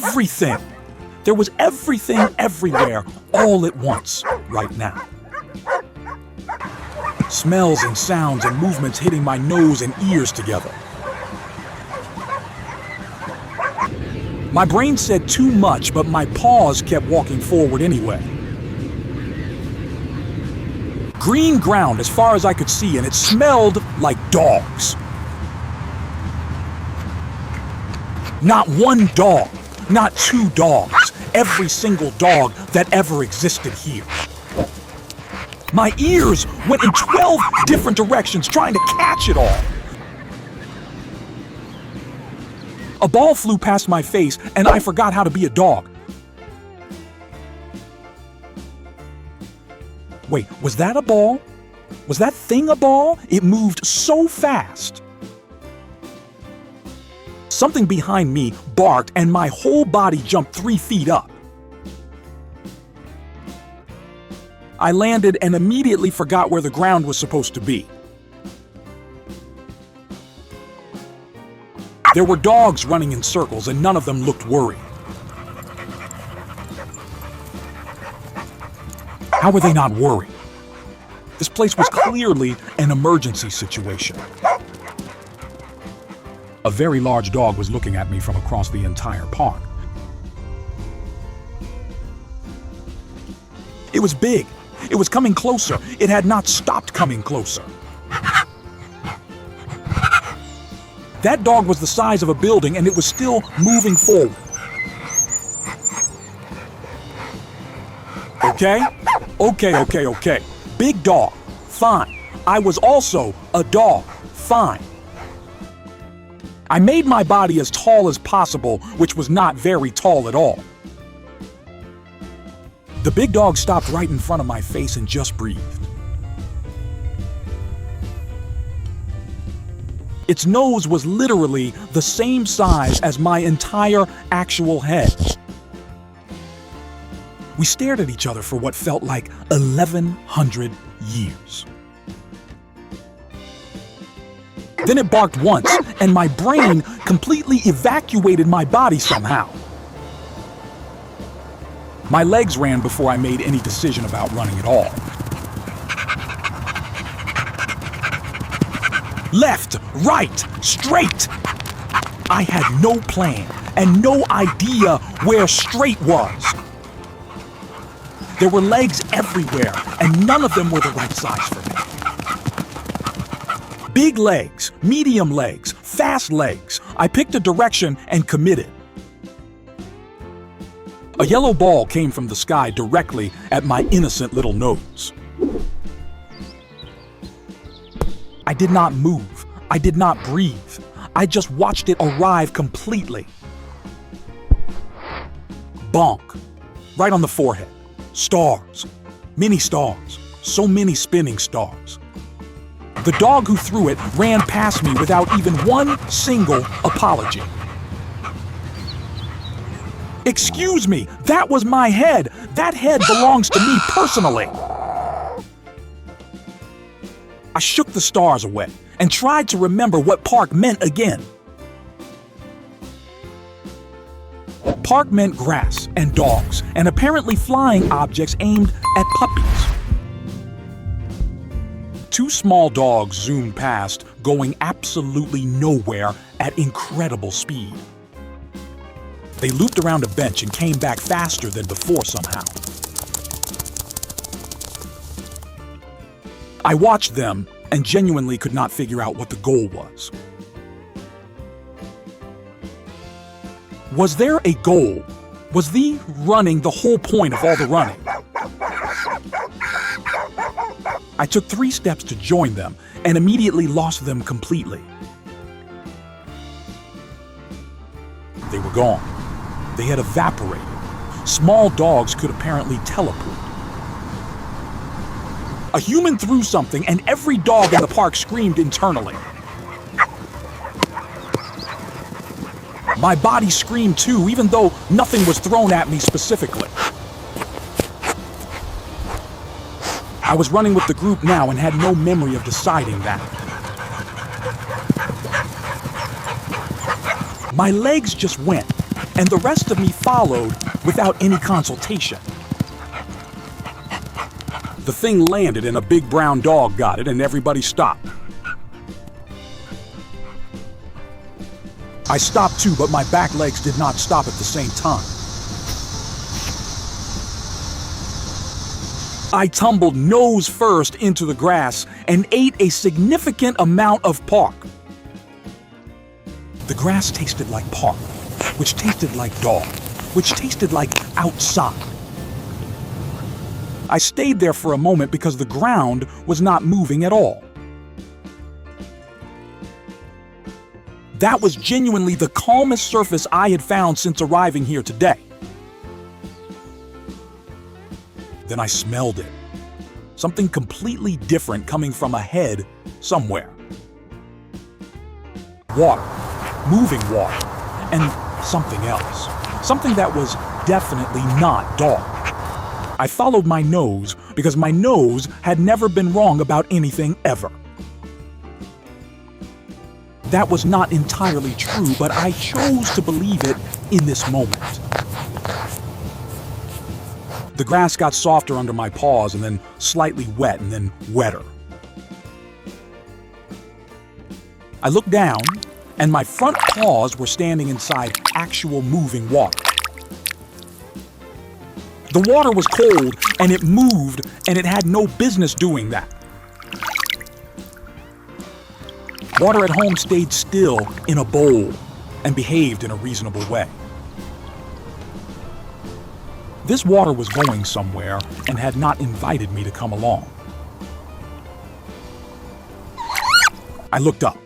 everything. There was everything everywhere, all at once, right now. Smells and sounds and movements hitting my nose and ears together. My brain said too much, but my paws kept walking forward anyway. Green ground as far as I could see, and it smelled like dogs. Not one dog, not two dogs, every single dog that ever existed here. My ears went in 12 different directions trying to catch it all. A ball flew past my face, and I forgot how to be a dog. Wait, was that a ball? Was that thing a ball? It moved so fast. Something behind me barked, and my whole body jumped 3 feet up. I landed and immediately forgot where the ground was supposed to be. There were dogs running in circles, and none of them looked worried. How were they not worried? This place was clearly an emergency situation. A very large dog was looking at me from across the entire park. It was big. It was coming closer. It had not stopped coming closer. That dog was the size of a building, and it was still moving forward. Okay. Big dog, fine. I was also a dog, fine. I made my body as tall as possible, which was not very tall at all. The big dog stopped right in front of my face and just breathed. Its nose was literally the same size as my entire actual head. We stared at each other for what felt like 1,100 years. Then it barked once, and my brain completely evacuated my body somehow. My legs ran before I made any decision about running at all. Left, right, straight. I had no plan and no idea where straight was. There were legs everywhere, and none of them were the right size for me. Big legs, medium legs, fast legs. I picked a direction and committed. A yellow ball came from the sky directly at my innocent little nose. I did not move. I did not breathe. I just watched it arrive completely. Bonk. Right on the forehead. Stars. Many stars. So many spinning stars. The dog who threw it ran past me without even one single apology. Excuse me, that was my head. That head belongs to me personally. I shook the stars away and tried to remember what park meant again. Park meant grass and dogs and apparently flying objects aimed at puppies. 2 small dogs zoomed past, going absolutely nowhere at incredible speed. They looped around a bench and came back faster than before somehow. I watched them and genuinely could not figure out what the goal was. Was there a goal? Was the running the whole point of all the running? I took 3 steps to join them and immediately lost them completely. They were gone. They had evaporated. Small dogs could apparently teleport. A human threw something and every dog in the park screamed internally. My body screamed too, even though nothing was thrown at me specifically. I was running with the group now and had no memory of deciding that. My legs just went, and the rest of me followed without any consultation. The thing landed and a big brown dog got it and everybody stopped. I stopped too, but my back legs did not stop at the same time. I tumbled nose first into the grass and ate a significant amount of park. The grass tasted like park, which tasted like dog, which tasted like outside. I stayed there for a moment because the ground was not moving at all. That was genuinely the calmest surface I had found since arriving here today. Then I smelled it. Something completely different coming from ahead somewhere. Water, moving water, and something else. Something that was definitely not dog. I followed my nose because my nose had never been wrong about anything ever. That was not entirely true, but I chose to believe it in this moment. The grass got softer under my paws and then slightly wet and then wetter. I looked down, and my front paws were standing inside actual moving water. The water was cold, and it moved, and it had no business doing that. Water at home stayed still in a bowl and behaved in a reasonable way. This water was going somewhere and had not invited me to come along. I looked up,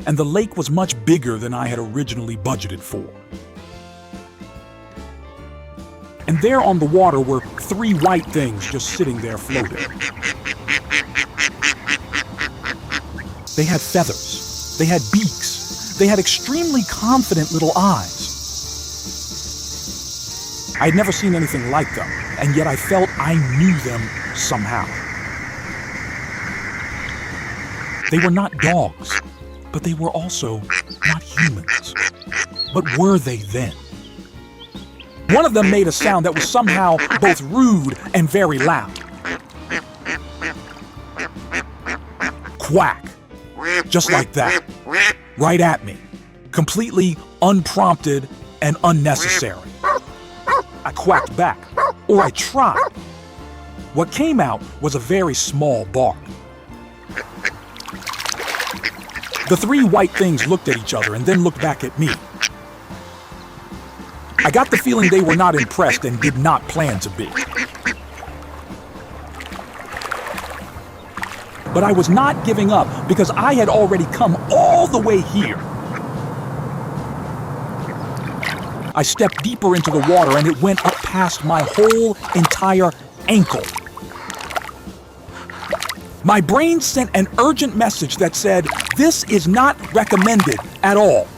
and the lake was much bigger than I had originally budgeted for. And there on the water were 3 white things just sitting there floating. They had feathers, they had beaks, they had extremely confident little eyes. I had never seen anything like them, and yet I felt I knew them somehow. They were not dogs, but they were also not humans. But were they then? One of them made a sound that was somehow both rude and very loud. Quack. Just like that. Right at me. Completely unprompted and unnecessary. I quacked back, or I tried. What came out was a very small bark. The 3 white things looked at each other and then looked back at me. I got the feeling they were not impressed and did not plan to be. But I was not giving up because I had already come all the way here. I stepped deeper into the water and it went up past my whole entire ankle. My brain sent an urgent message that said, "This is not recommended at all."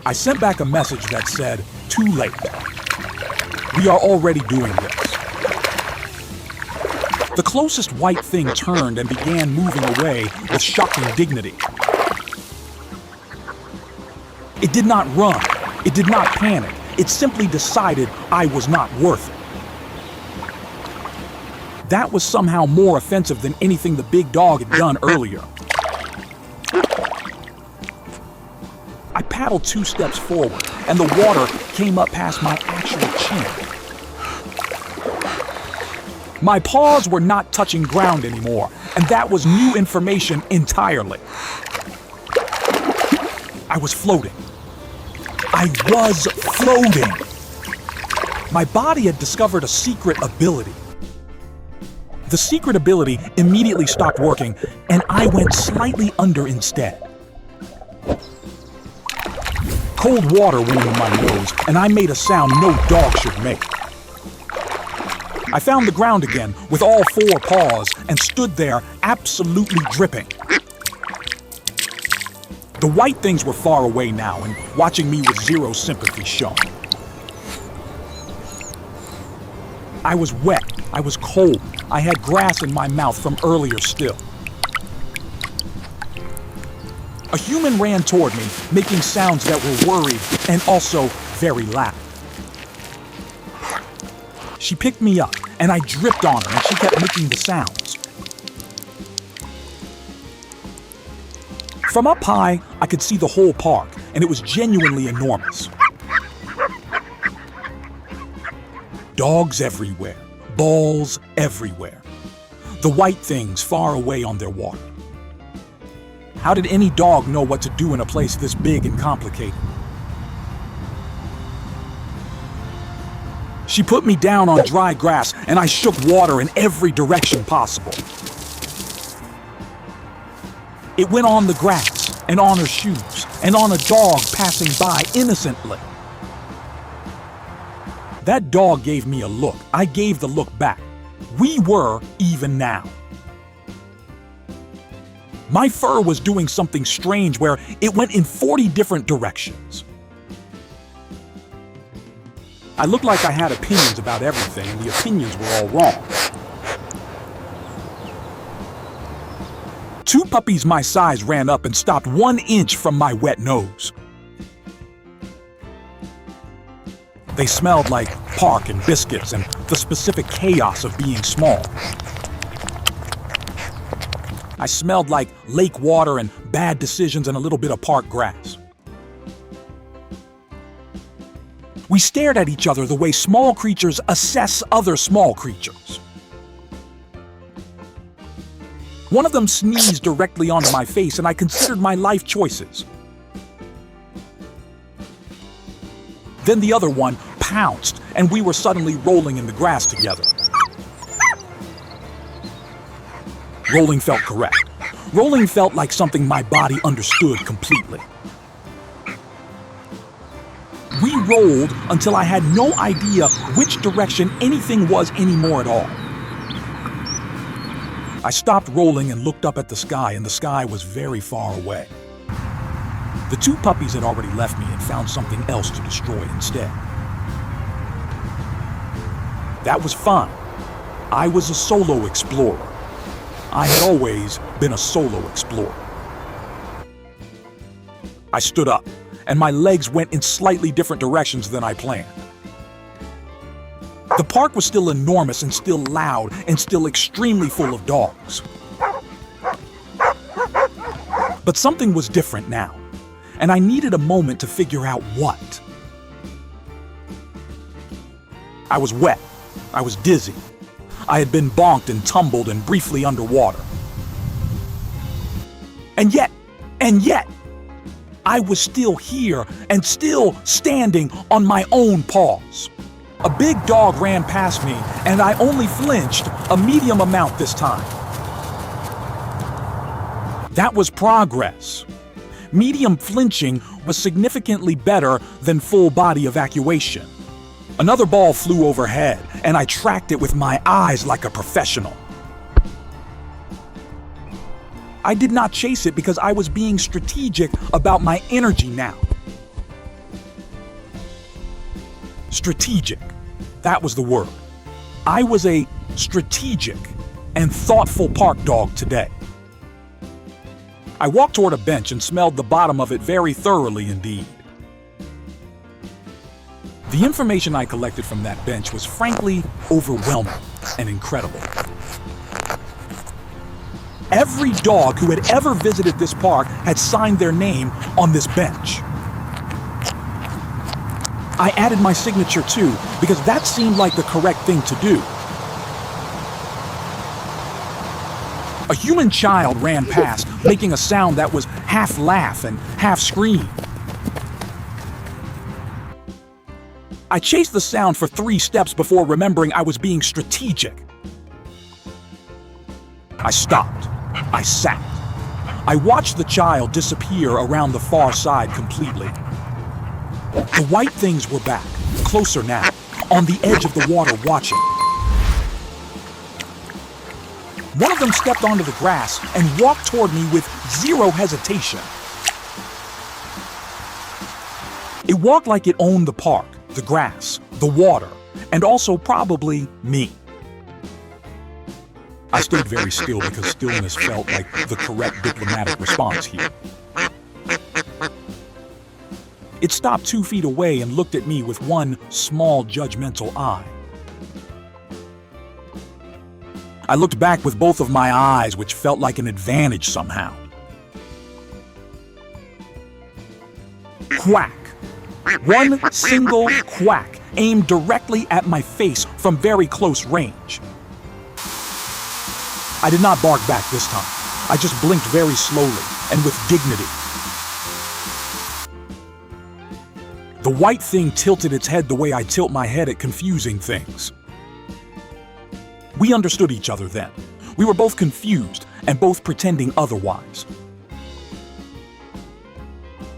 I sent back a message that said, "Too late. We are already doing this." The closest white thing turned and began moving away with shocking dignity. It did not run. It did not panic. It simply decided I was not worth it. That was somehow more offensive than anything the big dog had done earlier. I paddled 2 steps forward, and the water came up past my actual chin. My paws were not touching ground anymore, and that was new information entirely. I was floating. I was floating. My body had discovered a secret ability. The secret ability immediately stopped working, and I went slightly under instead. Cold water went into my nose, and I made a sound no dog should make. I found the ground again with all 4 paws and stood there absolutely dripping. The white things were far away now and watching me with zero sympathy shown. I was wet, I was cold, I had grass in my mouth from earlier still. A human ran toward me, making sounds that were worried and also very loud. She picked me up, and I dripped on her, and she kept making the sounds. From up high, I could see the whole park, and it was genuinely enormous. Dogs everywhere, balls everywhere. The white things far away on their water. How did any dog know what to do in a place this big and complicated? She put me down on dry grass, and I shook water in every direction possible. It went on the grass, and on her shoes, and on a dog passing by innocently. That dog gave me a look. I gave the look back. We were even now. My fur was doing something strange where it went in 40 different directions. I looked like I had opinions about everything, and the opinions were all wrong. Two puppies my size ran up and stopped 1 inch from my wet nose. They smelled like park and biscuits and the specific chaos of being small. I smelled like lake water and bad decisions and a little bit of park grass. We stared at each other the way small creatures assess other small creatures. One of them sneezed directly onto my face, and I considered my life choices. Then the other one pounced, and we were suddenly rolling in the grass together. Rolling felt correct. Rolling felt like something my body understood completely. We rolled until I had no idea which direction anything was anymore at all. I stopped rolling and looked up at the sky, and the sky was very far away. The two puppies had already left me and found something else to destroy instead. That was fine. I was a solo explorer. I had always been a solo explorer. I stood up, and my legs went in slightly different directions than I planned. The park was still enormous and still loud and still extremely full of dogs. But something was different now, and I needed a moment to figure out what. I was wet. I was dizzy. I had been bonked and tumbled and briefly underwater. And yet, I was still here and still standing on my own paws. A big dog ran past me, and I only flinched a medium amount this time. That was progress. Medium flinching was significantly better than full body evacuation. Another ball flew overhead, and I tracked it with my eyes like a professional. I did not chase it because I was being strategic about my energy now. Strategic. That was the word. I was a strategic and thoughtful park dog today. I walked toward a bench and smelled the bottom of it very thoroughly indeed. The information I collected from that bench was frankly overwhelming and incredible. Every dog who had ever visited this park had signed their name on this bench. I added my signature too, because that seemed like the correct thing to do. A human child ran past, making a sound that was half laugh and half scream. I chased the sound for 3 steps before remembering I was being strategic. I stopped. I sat. I watched the child disappear around the far side completely. The white things were back, closer now, on the edge of the water watching. One of them stepped onto the grass and walked toward me with zero hesitation. It walked like it owned the park, the grass, the water, and also probably me. I stood very still because stillness felt like the correct diplomatic response here. It stopped 2 feet away and looked at me with one small, judgmental eye. I looked back with both of my eyes, which felt like an advantage somehow. Quack. One single quack aimed directly at my face from very close range. I did not bark back this time. I just blinked very slowly and with dignity. The white thing tilted its head the way I tilt my head at confusing things. We understood each other then. We were both confused and both pretending otherwise.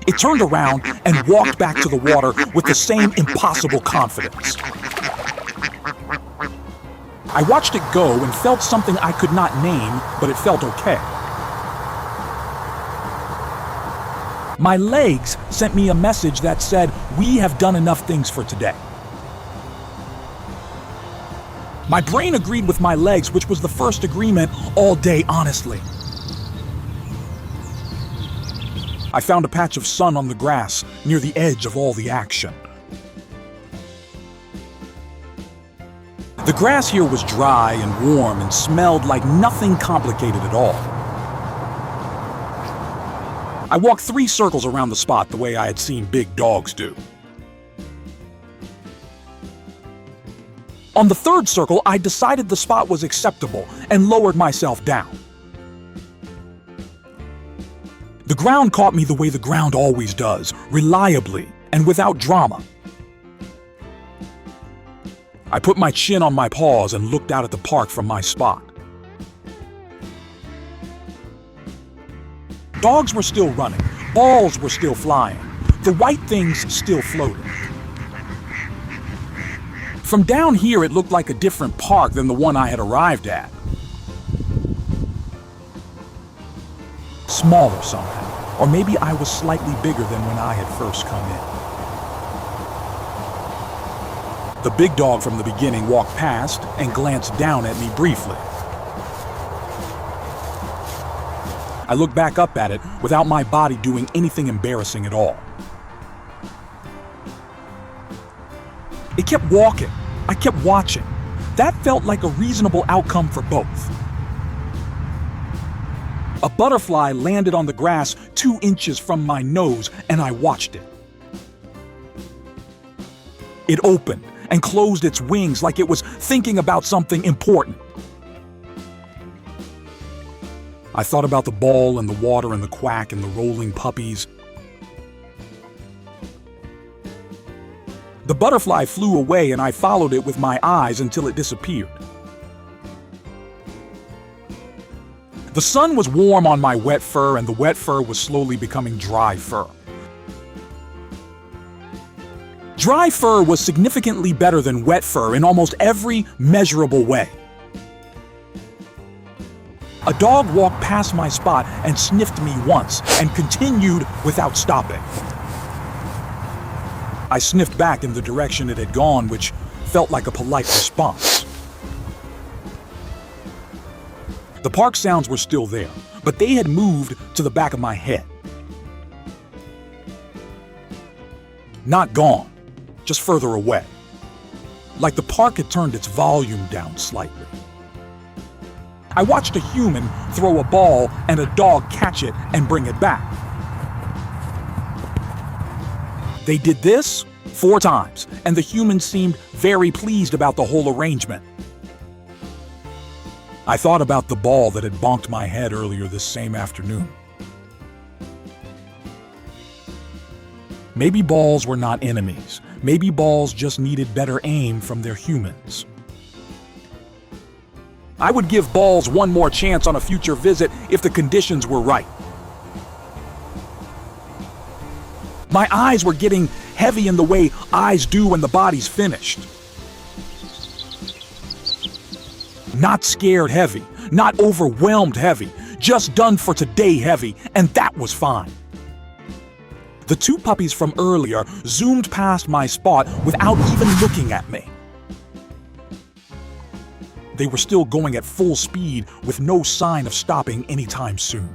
It turned around and walked back to the water with the same impossible confidence. I watched it go and felt something I could not name, but it felt okay. My legs sent me a message that said, "We have done enough things for today." My brain agreed with my legs, which was the first agreement all day, honestly. I found a patch of sun on the grass near the edge of all the action. The grass here was dry and warm and smelled like nothing complicated at all. I walked 3 circles around the spot the way I had seen big dogs do. On the 3rd circle, I decided the spot was acceptable and lowered myself down. The ground caught me the way the ground always does, reliably and without drama. I put my chin on my paws and looked out at the park from my spot. Dogs were still running, balls were still flying, the white things still floated. From down here, it looked like a different park than the one I had arrived at. Smaller somehow, or maybe I was slightly bigger than when I had first come in. The big dog from the beginning walked past and glanced down at me briefly. I looked back up at it without my body doing anything embarrassing at all. It kept walking. I kept watching. That felt like a reasonable outcome for both. A butterfly landed on the grass 2 inches from my nose, and I watched it. It opened and closed its wings like it was thinking about something important. I thought about the ball and the water and the quack and the rolling puppies. The butterfly flew away and I followed it with my eyes until it disappeared. The sun was warm on my wet fur and the wet fur was slowly becoming dry fur. Dry fur was significantly better than wet fur in almost every measurable way. A dog walked past my spot and sniffed me once and continued without stopping. I sniffed back in the direction it had gone, which felt like a polite response. The park sounds were still there, but they had moved to the back of my head. Not gone, just further away. Like the park had turned its volume down slightly. I watched a human throw a ball and a dog catch it and bring it back. They did this 4 times, and the human seemed very pleased about the whole arrangement. I thought about the ball that had bonked my head earlier this same afternoon. Maybe balls were not enemies. Maybe balls just needed better aim from their humans. I would give balls one more chance on a future visit if the conditions were right. My eyes were getting heavy in the way eyes do when the body's finished. Not scared heavy, not overwhelmed heavy, just done for today heavy, and that was fine. The 2 puppies from earlier zoomed past my spot without even looking at me. They were still going at full speed with no sign of stopping anytime soon.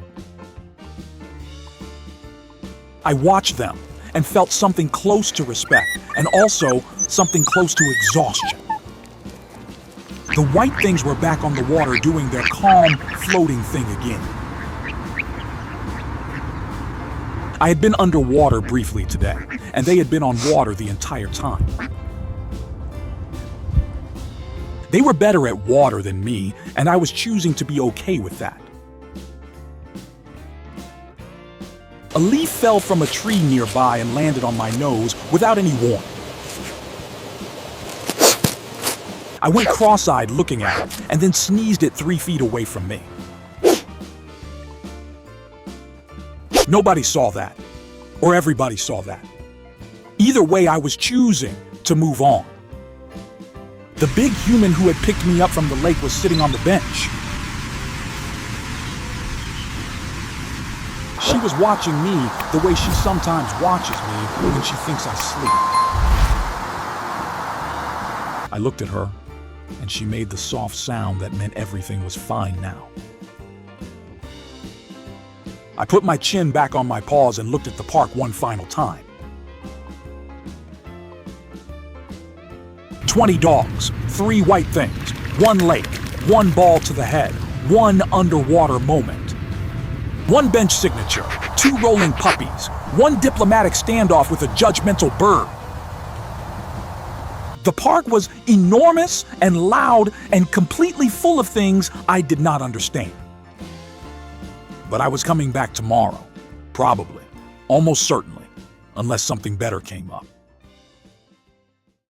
I watched them, and felt something close to respect, and also something close to exhaustion. The white things were back on the water doing their calm, floating thing again. I had been underwater briefly today, and they had been on water the entire time. They were better at water than me, and I was choosing to be okay with that. A leaf fell from a tree nearby and landed on my nose without any warning. I went cross-eyed looking at it, and then sneezed it 3 feet away from me. Nobody saw that, or everybody saw that. Either way, I was choosing to move on. The big human who had picked me up from the lake was sitting on the bench. She was watching me the way she sometimes watches me when she thinks I sleep. I looked at her, and she made the soft sound that meant everything was fine now. I put my chin back on my paws and looked at the park one final time. 20 dogs, 3 white things, 1 lake, 1 ball to the head, 1 underwater moment. 1 bench signature, 2 rolling puppies, 1 diplomatic standoff with a judgmental bird. The park was enormous and loud and completely full of things I did not understand. But I was coming back tomorrow, probably, almost certainly, unless something better came up.